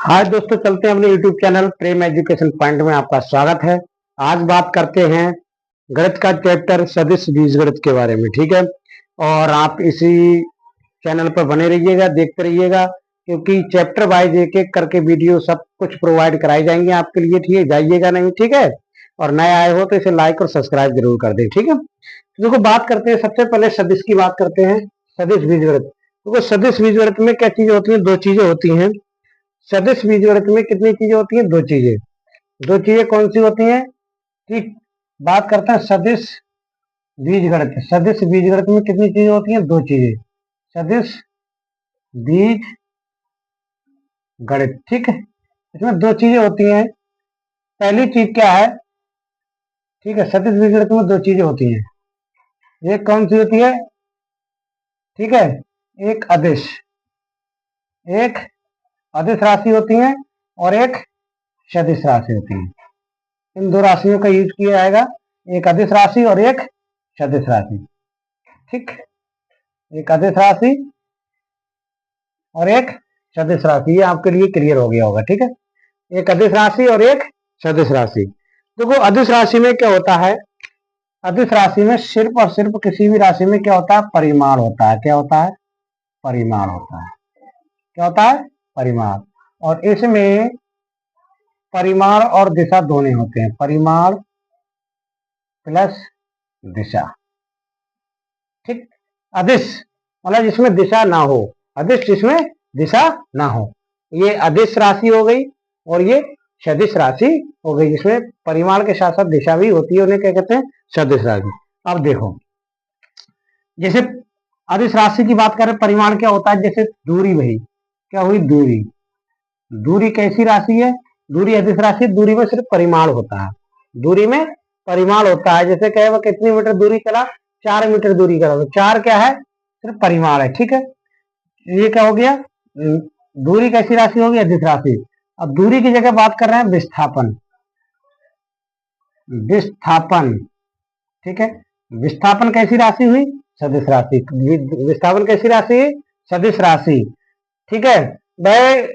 हाय दोस्तों, चलते हैं अपने YouTube चैनल प्रेम एजुकेशन पॉइंट में। आपका स्वागत है। आज बात करते हैं गणित का चैप्टर सदिश बीजगणित के बारे में। ठीक है, और आप इसी चैनल पर बने रहिएगा, देखते रहिएगा, क्योंकि चैप्टर वाइज एक एक करके वीडियो सब कुछ प्रोवाइड कराई जाएंगे आपके लिए। ठीक है, जाइएगा नहीं। ठीक है, और नए आए हो तो इसे लाइक और सब्सक्राइब जरूर कर दें। ठीक है, तो देखो बात करते हैं, सबसे पहले सदिश की बात करते हैं। सदिश बीजगणित, देखो सदिश बीजगणित में क्या चीजें होती हैं? दो चीजें होती हैं। सदिश बीजगणित में कितनी चीजें होती हैं? दो चीजें। दो चीजें कौन सी होती हैं? ठीक, बात करते हैं सदिश बीजगणित। सदिश बीजगणित में कितनी चीजें होती हैं? दो चीजें। सदिश बीज गणित, ठीक है, इसमें दो चीजें होती हैं। पहली चीज क्या है? ठीक है, सदिश बीजगणित में दो चीजें होती हैं। एक कौन सी होती है? ठीक है, एक अदिश, एक अदिश राशि होती है और एक सदिश राशि होती है। इन दो राशियों का यूज किया जाएगा, एक अदिश राशि और एक सदिश राशि। ठीक, एक अदिश राशि और एक सदिश राशि, ये आपके लिए क्लियर हो गया होगा। ठीक है, एक अदिश राशि और एक सदिश राशि। देखो अदिश राशि में क्या होता है? अदिश राशि में सिर्फ और सिर्फ किसी भी राशि में क्या होता है? परिमाण होता है। क्या होता है? परिमाण होता है। क्या होता है? परिमाण। और इसमें परिमाण और दिशा दोनों होते हैं। परिमाण प्लस दिशा। ठीक, अदिश मतलब जिसमें दिशा ना हो, अदिश जिसमें दिशा ना हो, ये अदिश राशि हो गई। और ये सदिश राशि हो गई, जिसमें परिमाण के साथ साथ दिशा भी होती है, उन्हें क्या कहते हैं? सदिश राशि। अब देखो, जैसे अदिश राशि की बात करें, परिमाण क्या होता है? जैसे दूरी, भाई क्या हुई? दूरी। दूरी कैसी राशि है? दूरी अदिश राशि। दूरी में सिर्फ परिमाण होता है। दूरी में परिमाण होता है। जैसे कहे वो कितनी मीटर दूरी चला? 4 मीटर दूरी करा, तो 4 क्या है? सिर्फ परिमाण है। ठीक है, ये क्या हो गया? दूरी कैसी राशि होगी? अदिश राशि। अब दूरी की जगह बात कर रहे हैं विस्थापन। विस्थापन, ठीक है, विस्थापन कैसी राशि हुई? सदिश राशि। विस्थापन कैसी राशि है? सदिश राशि। ठीक है, वह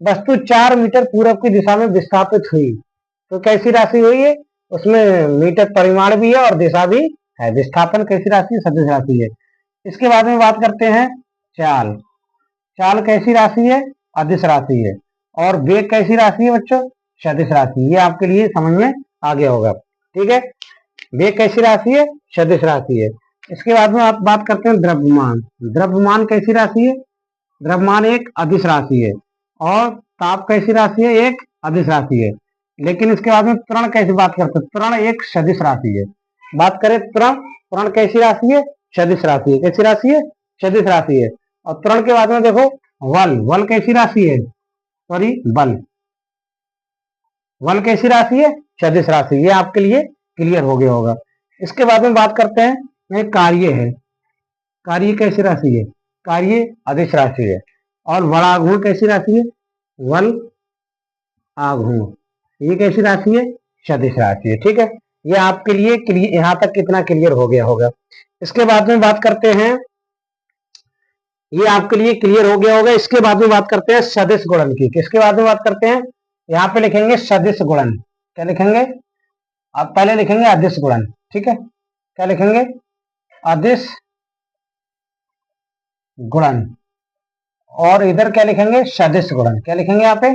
वस्तु 4 मीटर पूरब की दिशा में विस्थापित हुई, तो कैसी राशि हुई है? उसमें मीटर परिमाण भी है और दिशा भी है। विस्थापन कैसी राशि? सदिश राशि है। इसके बाद में बात करते हैं चाल। चाल कैसी राशि है? अदिश राशि है। और वेग कैसी राशि है बच्चों? सदिश राशि। ये आपके लिए समझ में आ गया होगा। ठीक है, वेग कैसी राशि है? सदिश राशि है। इसके बाद में आप बात करते हैं द्रव्यमान। द्रव्यमान कैसी राशि है? द्रव्यमान एक अदिश राशि है। और ताप कैसी राशि है? एक अदिश राशि है। लेकिन इसके बाद में त्वरण कैसी बात करते हैं? त्वरण एक सदिश राशि है। बात करें त्वरण, त्वरण कैसी राशि है? सदिश राशि है। कैसी राशि है? सदिश राशि है। और त्वरण के बाद में देखो वल। वल कैसी राशि है? सॉरी, बल। वल कैसी राशि है? सदिश राशि। ये आपके लिए क्लियर हो गया होगा। इसके बाद में बात करते हैं, ये कार्य है। कार्य कैसी राशि है? कार्य अदिश राशि है। और वराघूर्ण कैसी राशि है? वल आघूर्ण, ये कैसी राशि है? सदिश राशि है। ठीक है, ये आपके लिए क्लियर, यहां तक कितना क्लियर हो गया होगा। इसके बाद में बात करते हैं, ये आपके लिए क्लियर हो गया होगा। इसके बाद में बात करते हैं सदिश गुणन की। किसके बाद में बात करते हैं? यहाँ पे लिखेंगे सदिश गुणन। क्या लिखेंगे? आप पहले लिखेंगे अदिश गुणन। ठीक है, क्या लिखेंगे? अदिश गुणन। और इधर क्या लिखेंगे? सदिश गुणन। क्या लिखेंगे यहाँ पे?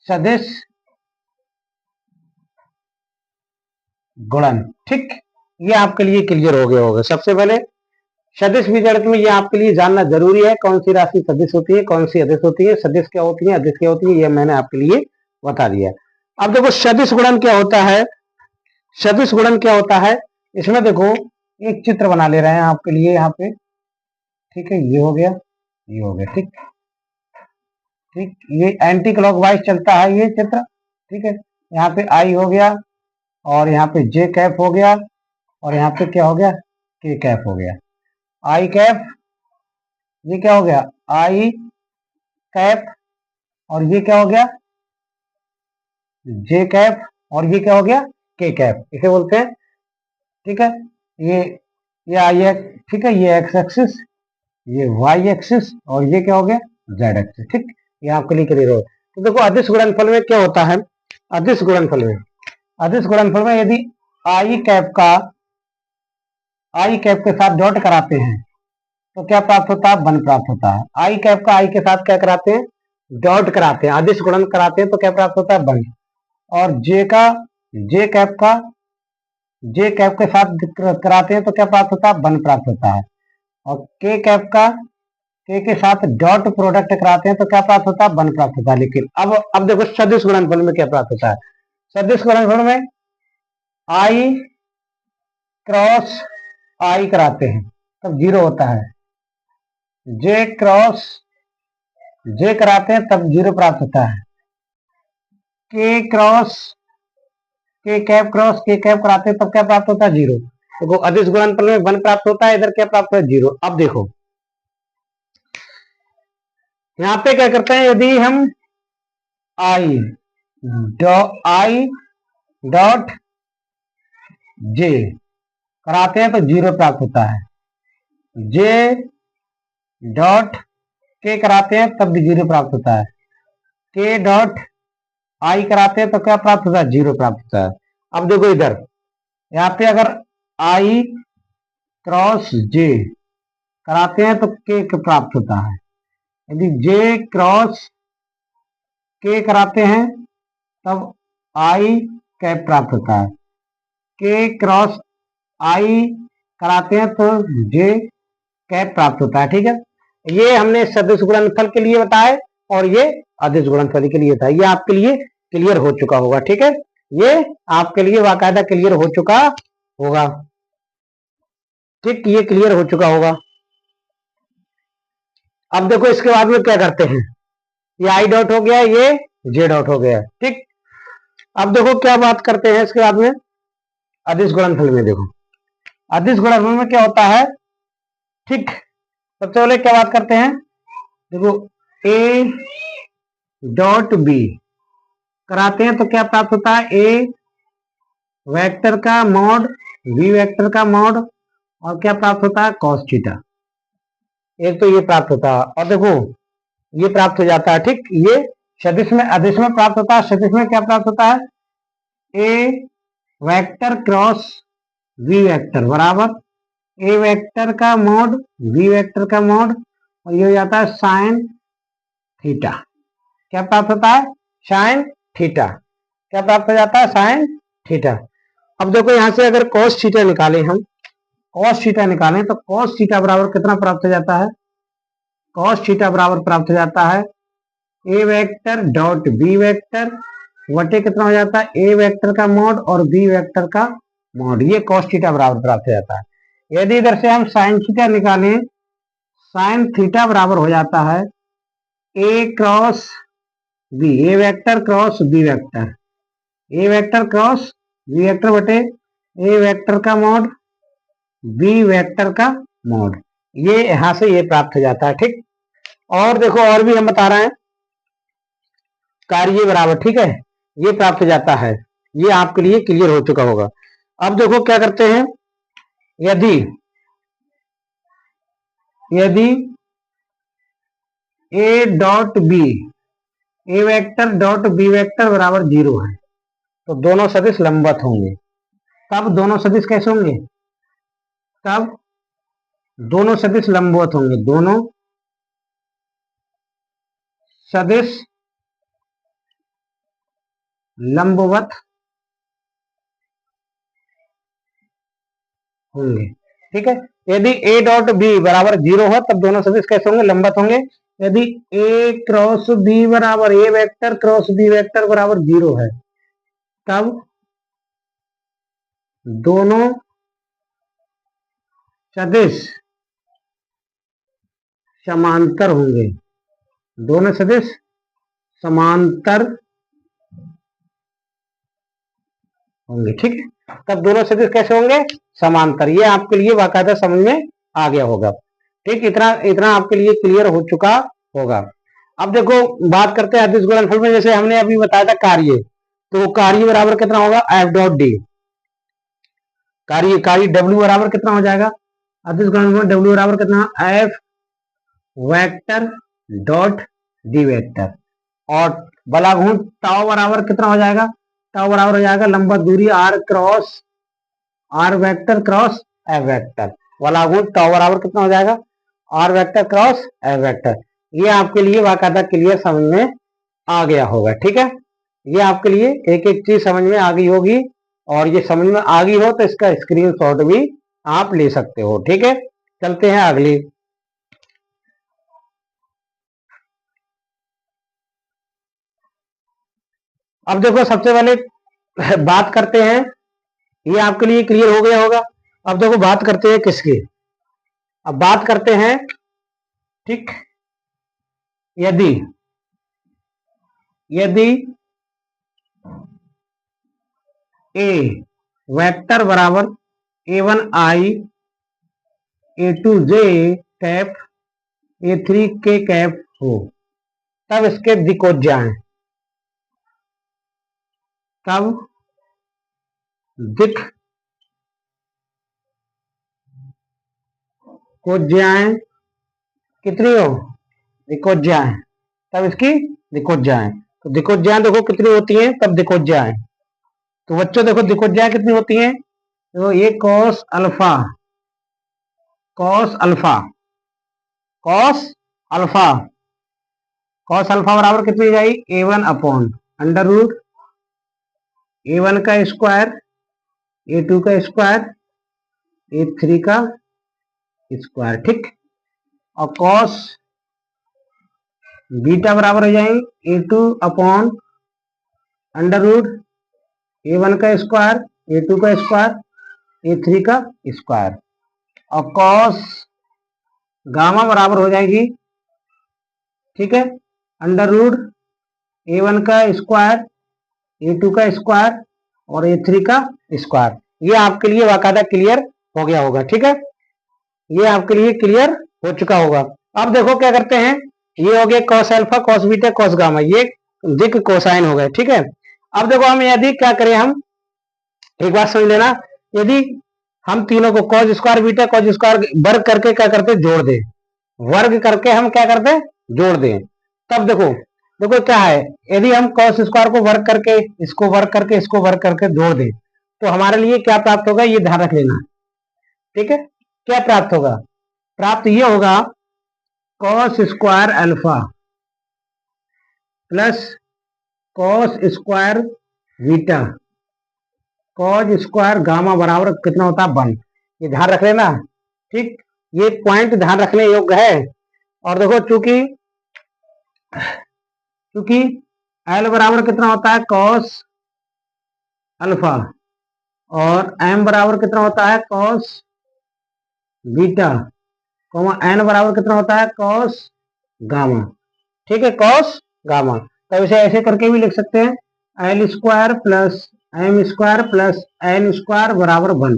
सदिश गुणन। ठीक, ये आपके लिए क्लियर हो गया होगा। सबसे पहले सदिश बीजगणित में ये आपके लिए जानना जरूरी है, कौन सी राशि सदिश होती है, कौन सी अदिश होती है, सदिश क्या होती है, अदिश क्या होती है, ये मैंने आपके लिए बता दिया। अब देखो सदिश गुणन क्या होता है। सदिश गुणन क्या होता है, इसमें देखो एक चित्र बना ले रहे हैं आपके लिए यहाँ पे। ठीक है, ये हो गया, ये हो गया। ठीक, ठीक, ये एंटी क्लॉकवाइज चलता है ये चित्र। ठीक है, यहाँ पे आई हो गया, और यहाँ पे जे कैप हो गया, और यहाँ पे क्या हो गया? के कैप हो गया। आई कैप, ये क्या हो गया? आई कैप। और ये क्या हो गया? जे कैप। और ये क्या हो गया? के कैप, इसे बोलते हैं। ठीक है, ये आई है। ठीक है, ये एक्स एक्सिस, ये वाई एक्सिस, और ये क्या हो गया? Z axis. ठीक, ये आपके लिए क्लियर हो। तो देखो अदिश गुणनफल में क्या होता है, अदिश गुणनफल में यदि आई कैप के साथ डॉट कराते हैं तो क्या प्राप्त होता है, 1 प्राप्त होता है। आई कैप का आई के साथ क्या कराते हैं, डॉट कराते हैं, अदिश गुणन कराते हैं तो क्या प्राप्त होता है, 1। और जे कैप के साथ कराते हैं तो क्या प्राप्त होता है, 1 प्राप्त होता है। और के के साथ डॉट प्रोडक्ट कराते हैं तो क्या प्राप्त होता है, 1 प्राप्त होता है। लेकिन अब देखो सदिश गुणनफल में क्या प्राप्त होता है, सदिश गुणनफल में आई क्रॉस आई कराते हैं तब 0 होता है, जे क्रॉस जे कराते हैं तब 0 प्राप्त होता है, के कैप क्रॉस के कैप कराते हैं तब क्या प्राप्त होता है, 0। देखो अदिश गुणनफल में 1 प्राप्त होता है, इधर क्या प्राप्त है, 0। अब देखो यहाँ पे क्या करते हैं, यदि हम आई डॉट जे कराते हैं तो 0 प्राप्त होता है, जे डॉट के कराते हैं तब भी 0 प्राप्त होता है, के डॉट आई कराते हैं तो क्या प्राप्त होता है, 0 प्राप्त होता है। अब देखो इधर यहाँ पे अगर आई क्रॉस जे कराते हैं तो के प्राप्त होता है, यदि जे क्रॉस के कराते हैं तब आई कैप प्राप्त होता है, के क्रॉस आई कराते हैं तो जे कैप प्राप्त होता है। ठीक है, ये हमने सदिश गुणनफल के लिए बताया और ये अदिश गुणनफल के लिए था, ये आपके लिए क्लियर हो चुका होगा। ठीक है, ये आपके लिए बाकायदा क्लियर हो चुका होगा। ठीक, ये क्लियर हो चुका होगा। अब देखो इसके बाद में क्या करते हैं, ये आई डॉट हो गया, ये जे डॉट हो गया। ठीक, अब देखो क्या बात करते हैं इसके बाद में अदिश गुणनफल में। देखो अदिश गुणनफल में क्या होता है, ठीक, सबसे पहले क्या बात करते हैं, देखो ए डॉट बी कराते हैं तो क्या प्राप्त होता है, ए वेक्टर का मॉड बी वेक्टर का मॉड और क्या प्राप्त होता है, कॉस थीटा। एक तो ये प्राप्त होता है और देखो ये प्राप्त हो जाता है। ठीक, ये सदिश में अदिश में प्राप्त होता है, सदिश में क्या प्राप्त होता है, ए वेक्टर क्रॉस बी वेक्टर बराबर ए वेक्टर का मॉड बी वेक्टर का मॉड और ये हो जाता है साइन थीटा। क्या प्राप्त होता है, साइन थीटा। क्या प्राप्त हो जाता है, साइन थीटा। अब देखो यहां से अगर cos थीटा निकालें हम, cos थीटा निकालें तो cos थीटा बराबर कितना प्राप्त हो जाता है, cos थीटा बराबर प्राप्त हो जाता है ए वेक्टर डॉट बी वेक्टर वटे कितना हो जाता है, ए वेक्टर का मॉड और बी वेक्टर का मॉड, ये cos थीटा बराबर प्राप्त हो जाता है। यदि इधर से हम साइन थीटा निकालें, साइन थीटा बराबर हो जाता है A cross B, A vector cross B vector, A vector cross B vector बटे ए वेक्टर का मॉड बी वेक्टर का मॉड, ये यहां से ये प्राप्त हो जाता है। ठीक, और देखो और भी हम बता रहे हैं कार्य बराबर, ठीक है, ये प्राप्त हो जाता है, ये आपके लिए क्लियर हो चुका होगा। अब देखो क्या करते हैं, यदि A dot B A vector dot B vector बराबर 0 है तो दोनों सदिश लंबवत होंगे। तब दोनों सदिश कैसे होंगे, तब दोनों सदिश लंबवत होंगे, दोनों सदिश लंबवत होंगे। ठीक है, यदि ए डॉट बी बराबर 0 हो तब दोनों सदिश कैसे होंगे, लंबवत होंगे। यदि ए क्रॉस बी बराबर ए वेक्टर क्रॉस बी वेक्टर बराबर 0 है तब दोनों सदिश समांतर होंगे, दोनों सदिश समांतर होंगे। ठीक है, तब दोनों सदिश कैसे होंगे, समांतर। ये आपके लिए बाकायदा समझ में आ गया होगा। ठीक, इतना आपके लिए क्लियर हो चुका होगा। अब देखो बात करते हैं अदिश गुणनफल में, जैसे हमने अभी बताया था कार्य, तो कार्य बराबर कितना होगा, एफ डॉट डी, कार्य डब्ल्यू बराबर कितना हो जाएगा, अदिश गुणनफल में डब्ल्यू बराबर कितना, F vector dot D vector, और बलाघूर्ण टाउ बराबर कितना हो जाएगा, टाउ बराबर हो जाएगा लंबवत दूरी r cross r vector cross a vector. बलाघूर्ण टाउ बराबर कितना हो जाएगा, r vector cross a vector. ये आपके लिए बाकायदा क्लियर समझ में आ गया होगा। ठीक है, ये आपके लिए एक एक चीज समझ में आ गई होगी, और ये समझ में आ गई हो तो इसका स्क्रीनशॉट भी आप ले सकते हो। ठीक है, चलते हैं अगली। अब देखो सबसे पहले बात करते हैं, ये आपके लिए क्लियर हो गया होगा। अब देखो बात करते हैं किसकी, अब बात करते हैं, ठीक, यदि यदि ए वेक्टर बराबर A1I A2J cap A3K cap हो, तब इसके दिक्कोज्याएं, तब दिक्कोज्याएं कितनी हो, दिक्कोज्याएं, तब इसकी दिक्कोज्याएं, तो दिक्कोज्याएं देखो कितनी होती हैं, तब दिक्कोज्याएं, तो बच्चों देखो दिक्कोज्याएं कितनी होती हैं, तो ये cos alpha cos alpha cos alpha cos alpha बराबर कितनी हो जाएगी, A1 upon under root A1 का स्क्वायर A2 का स्क्वायर A3 का स्क्वायर। ठीक, और कॉस बीटा बराबर हो जाएंगे A2 upon under root A1 का स्क्वायर A2 का स्क्वायर A3 का स्क्वायर, और कॉस गामा बराबर हो जाएगी, ठीक है, अंडर रूट A1 का स्क्वायर A2 का स्क्वायर और A3 का स्क्वायर। ये आपके लिए बाकायदा क्लियर हो गया होगा। ठीक है, ये आपके लिए क्लियर हो चुका होगा। अब देखो क्या करते हैं, ये हो गया cos alpha cos beta cos gamma, ये दिक कोसाइन हो गए। ठीक है, अब देखो हम यदि क्या करें, हम एक बात समझ लेना, यदि हम तीनों को cos square beta cos square वर्ग करके क्या करते, जोड़ दे, वर्ग करके हम क्या करते, जोड़ दें, तब देखो देखो क्या है, यदि हम कॉस स्क्वायर को वर्ग करके इसको वर्ग करके इसको वर्ग करके जोड़ दें, तो हमारे लिए क्या प्राप्त होगा, ये ध्यान रख लेना। ठीक है, क्या प्राप्त होगा, प्राप्त ये होगा cos square alpha plus cos square beta cos square gamma बराबर कितना होता है, 1। ये ध्यान रख लेना। ठीक, ये पॉइंट ध्यान रखने योग्य है। और देखो चूंकि क्योंकि एल बराबर कितना होता है, कॉस अल्फा, और एम बराबर कितना होता है, कॉस बीटा, एन बराबर कितना होता है, कॉस गामा। ठीक है, कॉस गामा, तो इसे ऐसे करके भी लिख सकते हैं, L square plus M square plus N square बराबर 1।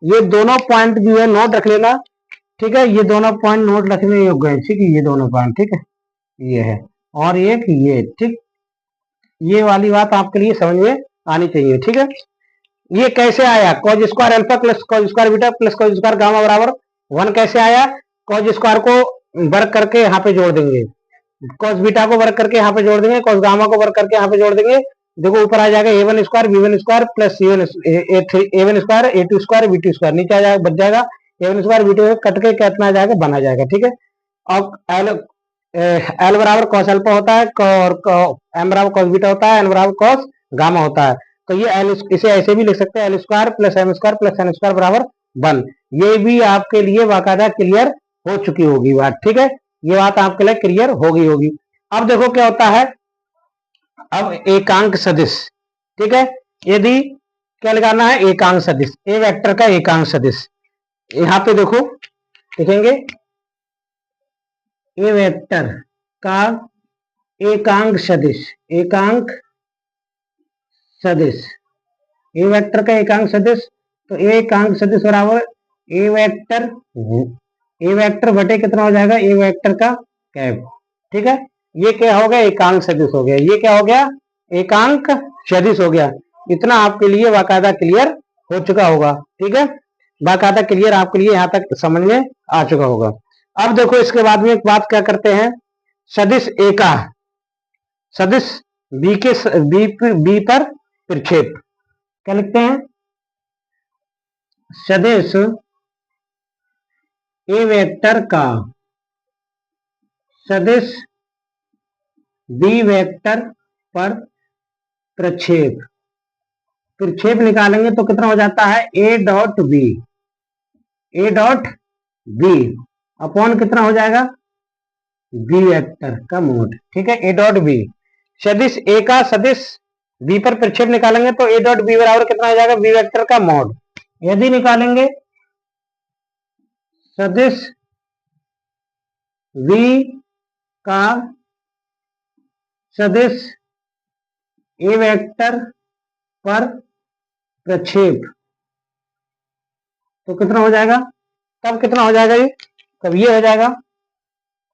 ये दोनों पॉइंट जो है नोट रख लेना। ठीक है, ये दोनों पॉइंट नोट रखने योग्य है। ठीक है, ये दोनों पॉइंट, ठीक है, ये है और एक ये। ठीक, ये वाली बात आपके लिए समझ में आनी चाहिए। ठीक है, ये कैसे आया, cause square alpha plus cos square beta plus cos square gamma बराबर 1 कैसे आया, कॉज स्क्वायर को वर्ग करके यहाँ पे जोड़ देंगे, कॉज बीटा को वर्ग करके यहाँ पे जोड़ देंगे, कॉज गामा को वर्ग करके यहाँ पे जोड़ देंगे। देखो ऊपर आ जाएगा A1 square B1 square plus A1 square A2 square B2 square, नीचे आ जाएगा, बच जाएगा A1 स्क्वायर B2 कट के कितना आ जाएगा, बना जाएगा। ठीक है, अब एल बराबर कॉस अल्फा होता है और एम बराबर कॉस बीटा होता है, एन बराबर कॉस गामा होता है। तो ये एल, इसे ऐसे भी लिख सकते हैं, L square plus M square plus N square बराबर 1। ये भी आपके लिए बाकायदा क्लियर हो चुकी होगी बात। ठीक है, ये बात आपके लिए क्लियर हो गई होगी। अब देखो क्या होता है, अब एकांक सदिश। ठीक है, यदि क्या लगाना है, एकांक सदिश, ए वेक्टर का एकांक सदिश। यहाँ पे देखो लिखेंगे ए वेक्टर का एकांक सदिश, एकांक सदिश, ए वेक्टर का एकांक सदिश, तो एकांक सदिश बराबर ए वेक्टर बटे कितना हो जाएगा, ए वेक्टर का कैप। ठीक है, ये क्या हो गया, एकांक सदिश हो गया, ये क्या हो गया, एकांक सदिश हो गया। इतना आपके लिए बाकायदा क्लियर हो चुका होगा। ठीक है, बाकायदा क्लियर आपके लिए यहाँ तक समझ में आ चुका होगा। अब देखो इसके बाद में एक बात क्या करते हैं, सदिश एका, सदिश बी पर प्रक्षेप। क्या लिखते हैं? सदिश ए वेक्टर का सदिश बी वेक्टर पर प्रक्षेप। प्रक्षेप निकालेंगे तो कितना हो जाता है? A dot B, A dot B upon कितना हो जाएगा? बी वेक्टर का मोड। ठीक है, ए डॉट बी सदिश ए का सदिश बी पर प्रक्षेप निकालेंगे तो ए डॉट बी बराबर कितना हो जाएगा? बी वेक्टर का मोड। यदि निकालेंगे सदिश बी का सदिश ए वेक्टर पर प्रक्षेप तो कितना हो जाएगा? तब कितना हो जाएगा ये? तब ये हो जाएगा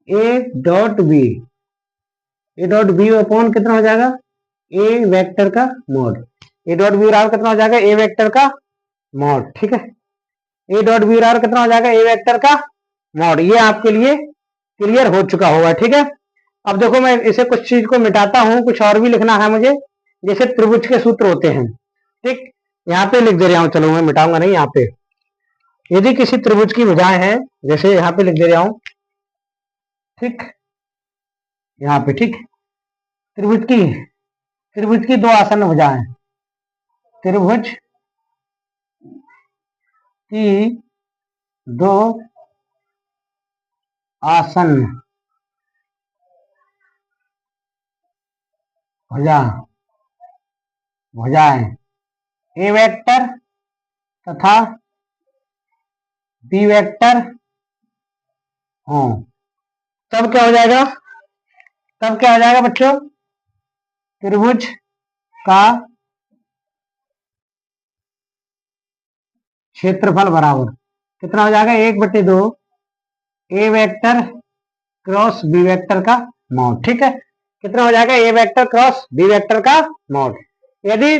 A dot B, A dot B upon कितना हो जाएगा? ए वेक्टर का मोड। ए डॉट बी बराबर कितना हो जाएगा? ए वेक्टर का मोड। ठीक है, ए डॉट बी बराबर कितना हो जाएगा? ए वेक्टर का मोड। ये आपके लिए क्लियर हो चुका होगा। ठीक है, अब देखो मैं इसे कुछ चीज को मिटाता हूं, कुछ और भी लिखना है मुझे, जैसे त्रिभुज के सूत्र होते हैं। ठीक, यहाँ पे लिख दे रहा हूं, चलो मैं मिटाऊंगा नहीं। यहाँ पे यदि किसी त्रिभुज की भुजाएं हैं, जैसे यहाँ पे लिख दे रहा हूं, ठीक, यहाँ पे, ठीक, त्रिभुज की दो आसन्न भुजाएं, त्रिभुज की दो आसन्न भुजाएं ए वेक्टर तथा बी वेक्टर हो, तब क्या हो जाएगा? तब क्या हो जाएगा बच्चों? त्रिभुज का क्षेत्रफल बराबर कितना हो जाएगा? 1/2 ए वेक्टर क्रॉस बी वेक्टर का मॉड। ठीक है, कितना हो जाएगा? A vector cross B vector का मॉड। यदि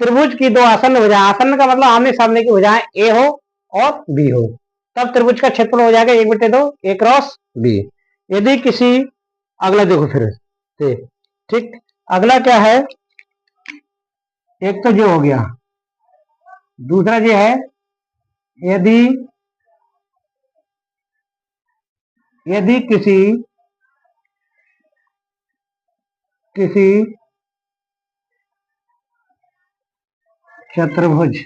त्रिभुज की दो आसन्न भुजाएं, आसन्न का मतलब आमने सामने की भुजाएं ए हो और बी हो, तब त्रिभुज का क्षेत्रफल हो जाएगा 1/2 ए क्रॉस बी। यदि किसी, अगला देखो फिर से, ठीक, अगला क्या है? एक तो जो हो गया, दूसरा जो है, यदि किसी चतुर्भुज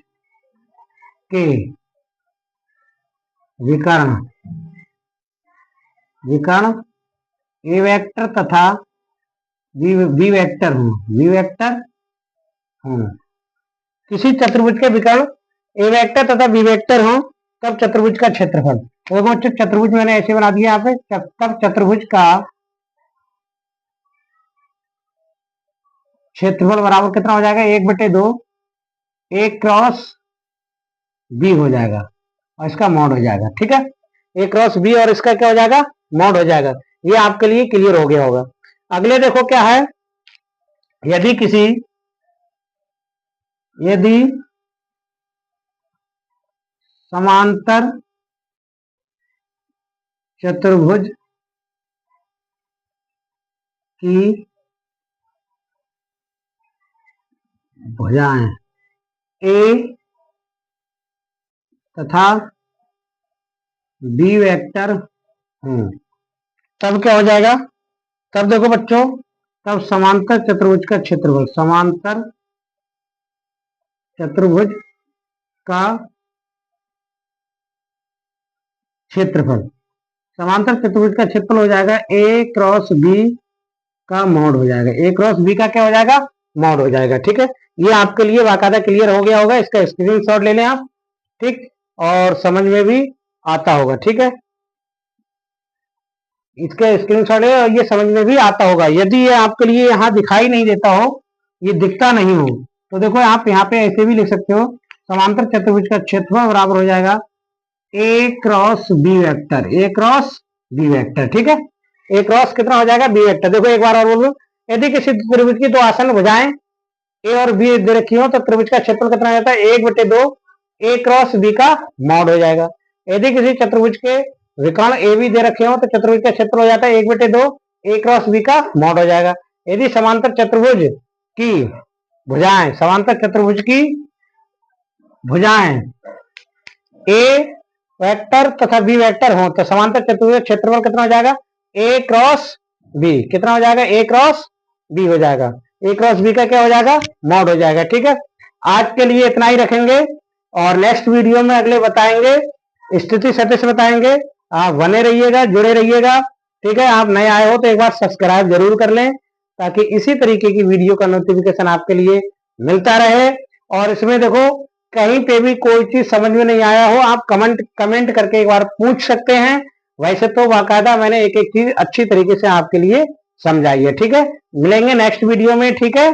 के विकर्ण ए वेक्टर तथा बी वेक्टर हो, किसी चतुर्भुज के विकर्ण ए वेक्टर तथा बी वेक्टर हो, तब चतुर्भुज का क्षेत्रफल, तो देखो बच्चों चतुर्भुज मैंने ऐसे बना दिया यहाँ पे, तब चतुर्भुज का क्षेत्रफल बराबर कितना हो जाएगा? 1/2 ए क्रॉस बी हो जाएगा और इसका मॉड हो जाएगा। ठीक है, ए क्रॉस बी और इसका क्या हो जाएगा? मॉड हो जाएगा। ये आपके लिए क्लियर हो गया होगा। अगले देखो क्या है, यदि समांतर चतुर्भुज की भुजाएं ए तथा बी वेक्टर हो, तब क्या हो जाएगा? तब देखो बच्चों, तब समांतर चतुर्भुज का क्षेत्रफल, समांतर चतुर्भुज का क्षेत्रफल, समांतर चतुर्भुज का क्षेत्रफल हो जाएगा ए क्रॉस बी का मॉड हो जाएगा। ए क्रॉस बी का क्या हो जाएगा? मॉड हो जाएगा। ठीक है, ये आपके लिए बाकायदा क्लियर हो गया होगा। इसका स्क्रीनशॉट ले लें आप, ठीक, और समझ में भी आता होगा। ठीक है, इसका स्क्रीनशॉट है और ये समझ में भी आता होगा। यदि ये आपके लिए यहाँ दिखाई नहीं देता हो, ये दिखता नहीं हो, तो देखो आप यहाँ पे ऐसे भी लिख सकते हो, समांतर चतुर्भुज का क्षेत्रफल बराबर हो जाएगा A cross B vector, A cross B vector. ठीक है, ए क्रॉस कितना हो जाएगा? B vector. देखो एक बार और बोलो, यदि किसी त्रिभुज की दो आसन्न भुजाएं ए और बी दे रखी हो, तो त्रिभुज का क्षेत्रफल कितना हो जाता है? 1/2 ए क्रॉस बी का मॉड हो जाएगा। यदि किसी चतुर्भुज के विकर्ण ए बी दे रखे हो, तो चतुर्भुज का क्षेत्रफल हो जाता है 1/2 ए क्रॉस बी का मॉड हो जाएगा। यदि समांतर चतुर्भुज की भुजाएं, समांतर चतुर्भुज की भुजाएं ए वेक्टर तथा बी वेक्टर हो तो समांतर चतुर्भुज क्षेत्रफल कितना हो जाएगा, ए क्रॉस बी। कितना हो जाएगा, ए क्रॉस बी हो जाएगा। ए क्रॉस बी का क्या हो जाएगा, मॉड हो जाएगा। ठीक है, आज के लिए इतना ही रखेंगे और नेक्स्ट वीडियो में अगले बताएंगे, स्थिति सदिश बताएंगे। आप बने रहिएगा, जुड़े रहिएगा। ठीक है, आप नए आए हो तो एक बार सब्सक्राइब जरूर कर लें ताकि इसी तरीके की वीडियो का नोटिफिकेशन आपके लिए मिलता रहे। और इसमें देखो कहीं पे भी कोई चीज समझ में नहीं आया हो, आप कमेंट करके एक बार पूछ सकते हैं। वैसे तो बाकायदा मैंने एक एक चीज अच्छी तरीके से आपके लिए समझाई है। ठीक है, मिलेंगे नेक्स्ट वीडियो में। ठीक है।